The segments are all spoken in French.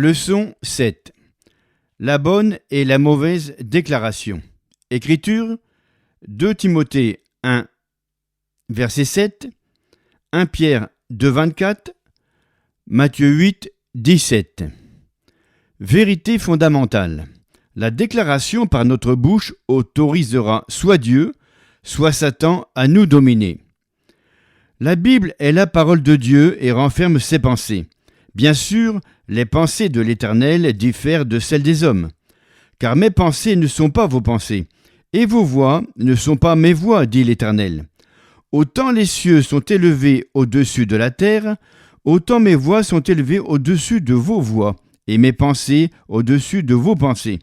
Leçon 7. La bonne et la mauvaise déclaration. Écriture 2 Timothée 1, verset 7, 1 Pierre 2, 24, Matthieu 8, 17. Vérité fondamentale. La déclaration par notre bouche autorisera soit Dieu, soit Satan à nous dominer. La Bible est la parole de Dieu et renferme ses pensées. Bien sûr, les pensées de l'Éternel diffèrent de celles des hommes, car mes pensées ne sont pas vos pensées, et vos voix ne sont pas mes voix, dit l'Éternel. Autant les cieux sont élevés au-dessus de la terre, autant mes voix sont élevées au-dessus de vos voix, et mes pensées au-dessus de vos pensées.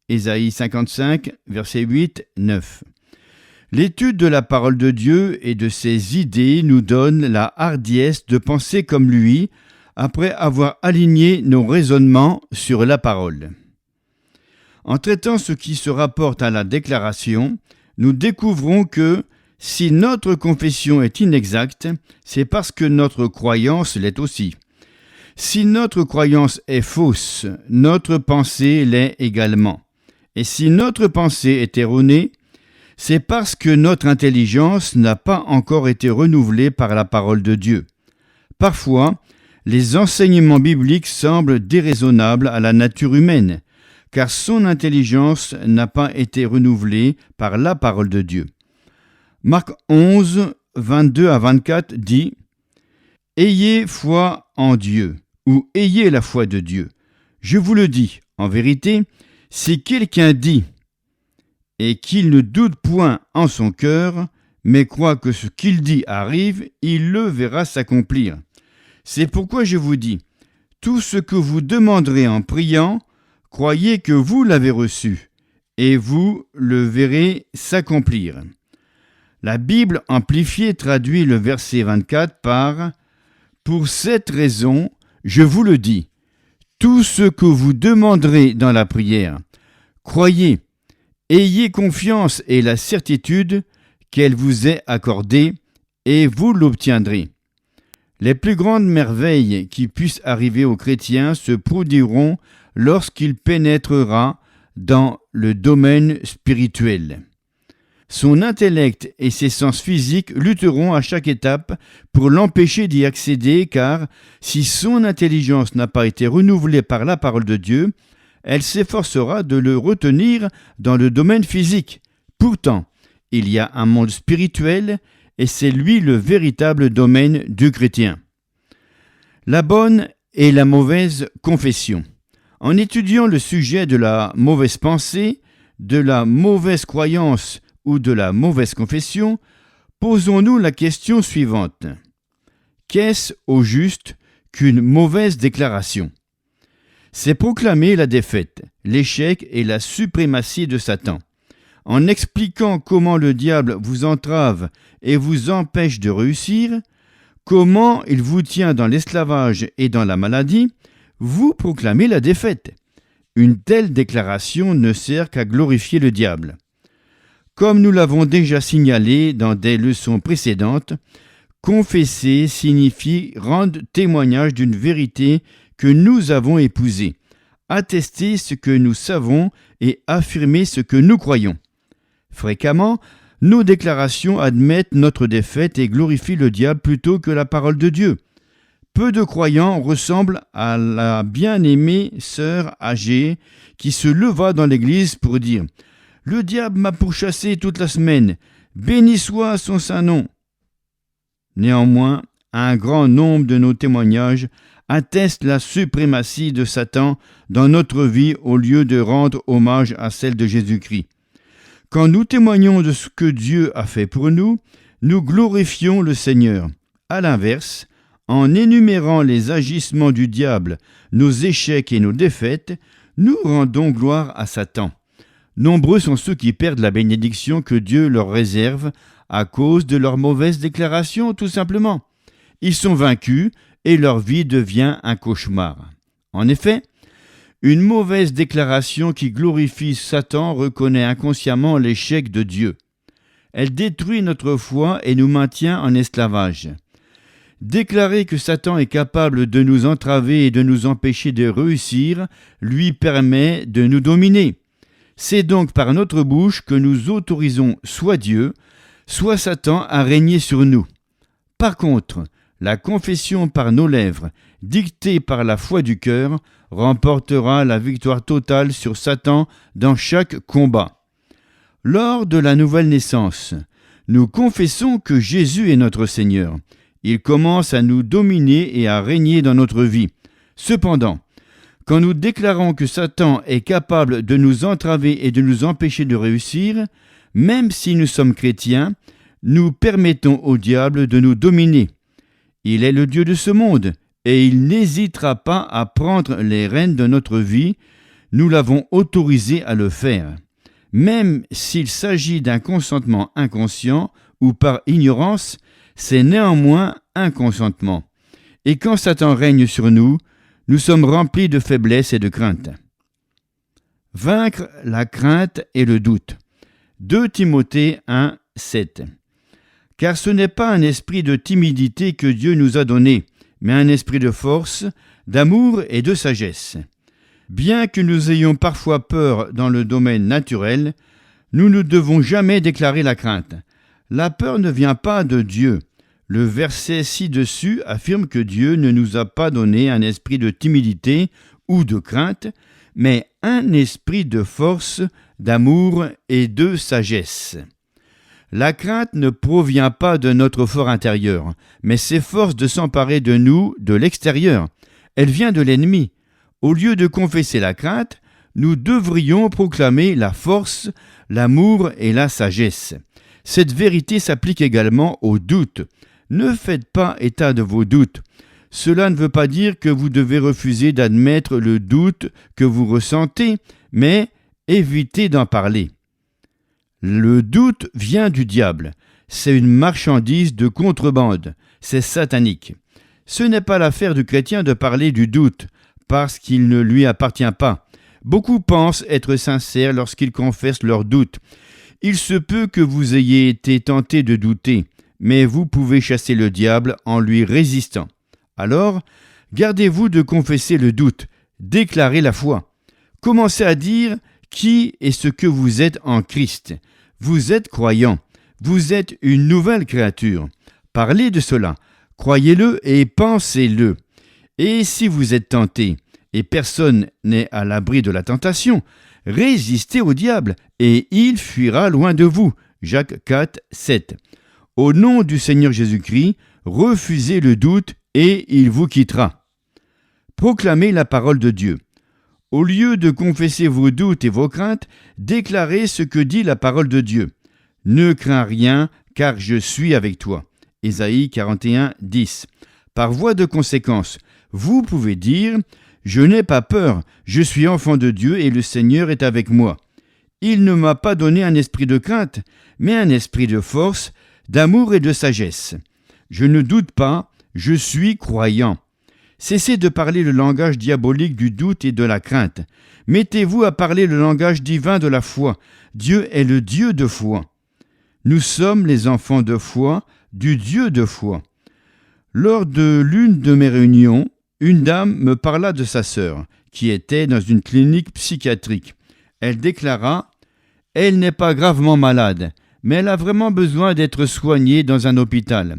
Ésaïe 55, versets 8, 9. L'étude de la parole de Dieu et de ses idées nous donne la hardiesse de penser comme lui, après avoir aligné nos raisonnements sur la parole. En traitant ce qui se rapporte à la déclaration, nous découvrons que si notre confession est inexacte, c'est parce que notre croyance l'est aussi. Si notre croyance est fausse, notre pensée l'est également. Et si notre pensée est erronée, c'est parce que notre intelligence n'a pas encore été renouvelée par la parole de Dieu. Parfois, les enseignements bibliques semblent déraisonnables à la nature humaine, car son intelligence n'a pas été renouvelée par la parole de Dieu. Marc 11, 22 à 24 dit « Ayez foi en Dieu » ou « Ayez la foi de Dieu ». Je vous le dis, en vérité, si quelqu'un dit et qu'il ne doute point en son cœur, mais croit que ce qu'il dit arrive, il le verra s'accomplir. C'est pourquoi je vous dis, tout ce que vous demanderez en priant, croyez que vous l'avez reçu, et vous le verrez s'accomplir. La Bible amplifiée traduit le verset 24 par « Pour cette raison, je vous le dis, tout ce que vous demanderez dans la prière, croyez, ayez confiance et la certitude qu'elle vous est accordée, et vous l'obtiendrez. » Les plus grandes merveilles qui puissent arriver aux chrétiens se produiront lorsqu'il pénétrera dans le domaine spirituel. Son intellect et ses sens physiques lutteront à chaque étape pour l'empêcher d'y accéder, car si son intelligence n'a pas été renouvelée par la parole de Dieu, elle s'efforcera de le retenir dans le domaine physique. Pourtant, il y a un monde spirituel et c'est lui le véritable domaine du chrétien. La bonne et la mauvaise confession. En étudiant le sujet de la mauvaise pensée, de la mauvaise croyance ou de la mauvaise confession, posons-nous la question suivante. Qu'est-ce au juste qu'une mauvaise déclaration ? C'est proclamer la défaite, l'échec et la suprématie de Satan. En expliquant comment le diable vous entrave et vous empêche de réussir, comment il vous tient dans l'esclavage et dans la maladie, vous proclamez la défaite. Une telle déclaration ne sert qu'à glorifier le diable. Comme nous l'avons déjà signalé dans des leçons précédentes, confesser signifie rendre témoignage d'une vérité que nous avons épousée, attester ce que nous savons et affirmer ce que nous croyons. Fréquemment, nos déclarations admettent notre défaite et glorifient le diable plutôt que la parole de Dieu. Peu de croyants ressemblent à la bien-aimée sœur âgée qui se leva dans l'église pour dire « Le diable m'a pourchassé toute la semaine, béni soit son saint nom ». Néanmoins, un grand nombre de nos témoignages attestent la suprématie de Satan dans notre vie au lieu de rendre hommage à celle de Jésus-Christ. Quand nous témoignons de ce que Dieu a fait pour nous, nous glorifions le Seigneur. À l'inverse, en énumérant les agissements du diable, nos échecs et nos défaites, nous rendons gloire à Satan. Nombreux sont ceux qui perdent la bénédiction que Dieu leur réserve à cause de leurs mauvaises déclarations, tout simplement. Ils sont vaincus et leur vie devient un cauchemar. En effet, une mauvaise déclaration qui glorifie Satan reconnaît inconsciemment l'échec de Dieu. Elle détruit notre foi et nous maintient en esclavage. Déclarer que Satan est capable de nous entraver et de nous empêcher de réussir lui permet de nous dominer. C'est donc par notre bouche que nous autorisons soit Dieu, soit Satan à régner sur nous. Par contre, la confession par nos lèvres, dictée par la foi du cœur, remportera la victoire totale sur Satan dans chaque combat. Lors de la nouvelle naissance, nous confessons que Jésus est notre Seigneur. Il commence à nous dominer et à régner dans notre vie. Cependant, quand nous déclarons que Satan est capable de nous entraver et de nous empêcher de réussir, même si nous sommes chrétiens, nous permettons au diable de nous dominer. Il est le Dieu de ce monde et il n'hésitera pas à prendre les rênes de notre vie. Nous l'avons autorisé à le faire. Même s'il s'agit d'un consentement inconscient ou par ignorance, c'est néanmoins un consentement. Et quand Satan règne sur nous, nous sommes remplis de faiblesse et de crainte. Vaincre la crainte et le doute. 2 Timothée 1, 7. Car ce n'est pas un esprit de timidité que Dieu nous a donné, mais un esprit de force, d'amour et de sagesse. Bien que nous ayons parfois peur dans le domaine naturel, nous ne devons jamais déclarer la crainte. La peur ne vient pas de Dieu. Le verset ci-dessus affirme que Dieu ne nous a pas donné un esprit de timidité ou de crainte, mais un esprit de force, d'amour et de sagesse. La crainte ne provient pas de notre fort intérieur, mais s'efforce de s'emparer de nous de l'extérieur. Elle vient de l'ennemi. Au lieu de confesser la crainte, nous devrions proclamer la force, l'amour et la sagesse. Cette vérité s'applique également au doute. Ne faites pas état de vos doutes. Cela ne veut pas dire que vous devez refuser d'admettre le doute que vous ressentez, mais évitez d'en parler. Le doute vient du diable. C'est une marchandise de contrebande. C'est satanique. Ce n'est pas l'affaire du chrétien de parler du doute, parce qu'il ne lui appartient pas. Beaucoup pensent être sincères lorsqu'ils confessent leurs doutes. Il se peut que vous ayez été tenté de douter, mais vous pouvez chasser le diable en lui résistant. Alors, gardez-vous de confesser le doute, déclarez la foi. Commencez à dire qui et ce que vous êtes en Christ. Vous êtes croyant, vous êtes une nouvelle créature. Parlez de cela, croyez-le et pensez-le. Et si vous êtes tenté, et personne n'est à l'abri de la tentation, résistez au diable, et il fuira loin de vous. Jacques 4, 7. Au nom du Seigneur Jésus-Christ, refusez le doute, et il vous quittera. Proclamez la parole de Dieu. Au lieu de confesser vos doutes et vos craintes, déclarez ce que dit la parole de Dieu. Ne crains rien, car je suis avec toi. Ésaïe 41, 10. Par voie de conséquence, vous pouvez dire « Je n'ai pas peur, je suis enfant de Dieu et le Seigneur est avec moi. Il ne m'a pas donné un esprit de crainte, mais un esprit de force, d'amour et de sagesse. Je ne doute pas, je suis croyant. » Cessez de parler le langage diabolique du doute et de la crainte. Mettez-vous à parler le langage divin de la foi. Dieu est le Dieu de foi. Nous sommes les enfants de foi, du Dieu de foi. Lors de l'une de mes réunions, une dame me parla de sa sœur, qui était dans une clinique psychiatrique. Elle déclara « Elle n'est pas gravement malade, mais elle a vraiment besoin d'être soignée dans un hôpital.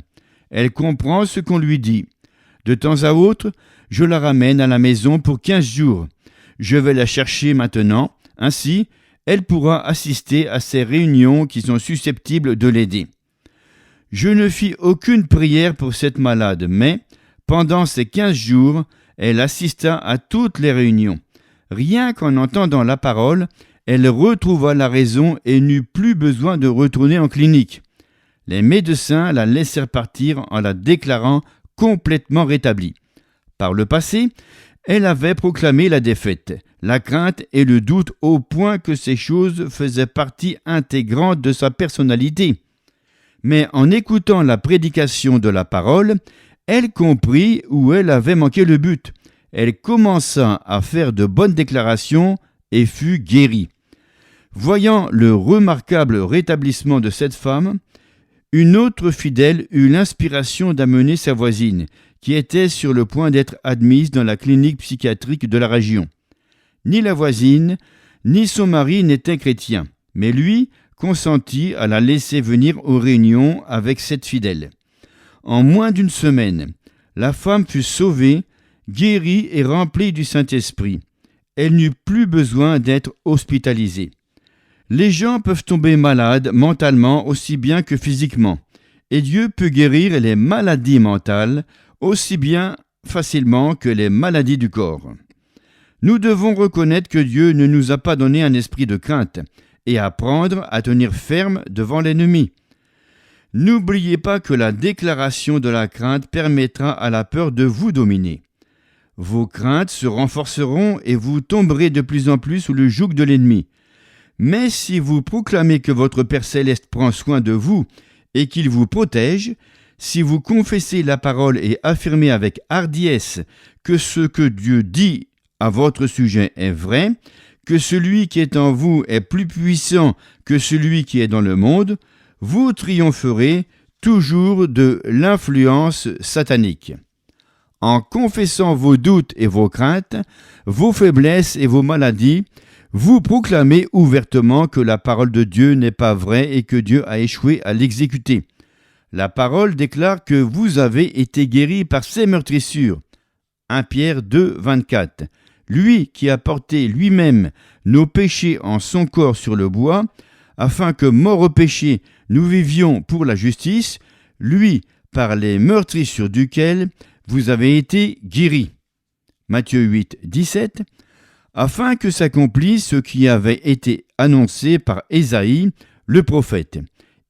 Elle comprend ce qu'on lui dit. De temps à autre, je la ramène à la maison pour 15 jours. Je vais la chercher maintenant, ainsi, elle pourra assister à ces réunions qui sont susceptibles de l'aider. » Je ne fis aucune prière pour cette malade, mais, pendant ces 15 jours, elle assista à toutes les réunions. Rien qu'en entendant la parole, elle retrouva la raison et n'eut plus besoin de retourner en clinique. Les médecins la laissèrent partir en la déclarant complètement rétablie. Par le passé, elle avait proclamé la défaite, la crainte et le doute au point que ces choses faisaient partie intégrante de sa personnalité. Mais en écoutant la prédication de la parole, elle comprit où elle avait manqué le but. Elle commença à faire de bonnes déclarations et fut guérie. Voyant le remarquable rétablissement de cette femme, Une autre fidèle eut l'inspiration d'amener sa voisine, qui était sur le point d'être admise dans la clinique psychiatrique de la région. Ni la voisine, ni son mari n'étaient chrétiens, mais lui consentit à la laisser venir aux réunions avec cette fidèle. En moins d'une semaine, la femme fut sauvée, guérie et remplie du Saint-Esprit. Elle n'eut plus besoin d'être hospitalisée. Les gens peuvent tomber malades mentalement aussi bien que physiquement, et Dieu peut guérir les maladies mentales aussi bien facilement que les maladies du corps. Nous devons reconnaître que Dieu ne nous a pas donné un esprit de crainte et apprendre à tenir ferme devant l'ennemi. N'oubliez pas que la déclaration de la crainte permettra à la peur de vous dominer. Vos craintes se renforceront et vous tomberez de plus en plus sous le joug de l'ennemi. Mais si vous proclamez que votre Père céleste prend soin de vous et qu'il vous protège, si vous confessez la parole et affirmez avec hardiesse que ce que Dieu dit à votre sujet est vrai, que celui qui est en vous est plus puissant que celui qui est dans le monde, vous triompherez toujours de l'influence satanique. En confessant vos doutes et vos craintes, vos faiblesses et vos maladies, vous proclamez ouvertement que la parole de Dieu n'est pas vraie et que Dieu a échoué à l'exécuter. La parole déclare que vous avez été guéris par ses meurtrissures. 1 Pierre 2, 24. Lui qui a porté lui-même nos péchés en son corps sur le bois, afin que, morts au péché, nous vivions pour la justice, lui, par les meurtrissures duquel vous avez été guéris. Matthieu 8, 17. Afin que s'accomplisse ce qui avait été annoncé par Ésaïe, le prophète.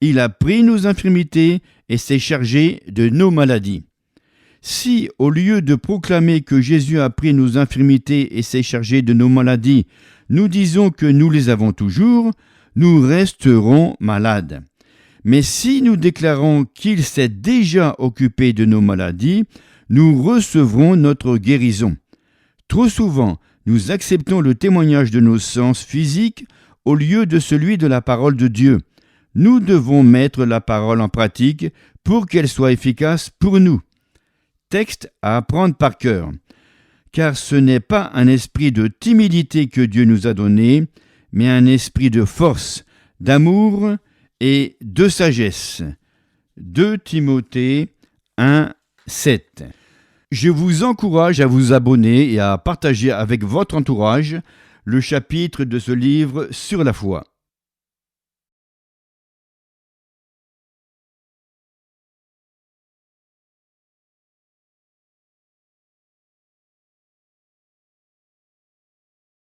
Il a pris nos infirmités et s'est chargé de nos maladies. Si, au lieu de proclamer que Jésus a pris nos infirmités et s'est chargé de nos maladies, nous disons que nous les avons toujours, nous resterons malades. Mais si nous déclarons qu'il s'est déjà occupé de nos maladies, nous recevrons notre guérison. Trop souvent, nous acceptons le témoignage de nos sens physiques au lieu de celui de la parole de Dieu. Nous devons mettre la parole en pratique pour qu'elle soit efficace pour nous. Texte à apprendre par cœur. Car ce n'est pas un esprit de timidité que Dieu nous a donné, mais un esprit de force, d'amour et de sagesse. 2 Timothée 1, 7. Je vous encourage à vous abonner et à partager avec votre entourage le chapitre de ce livre sur la foi.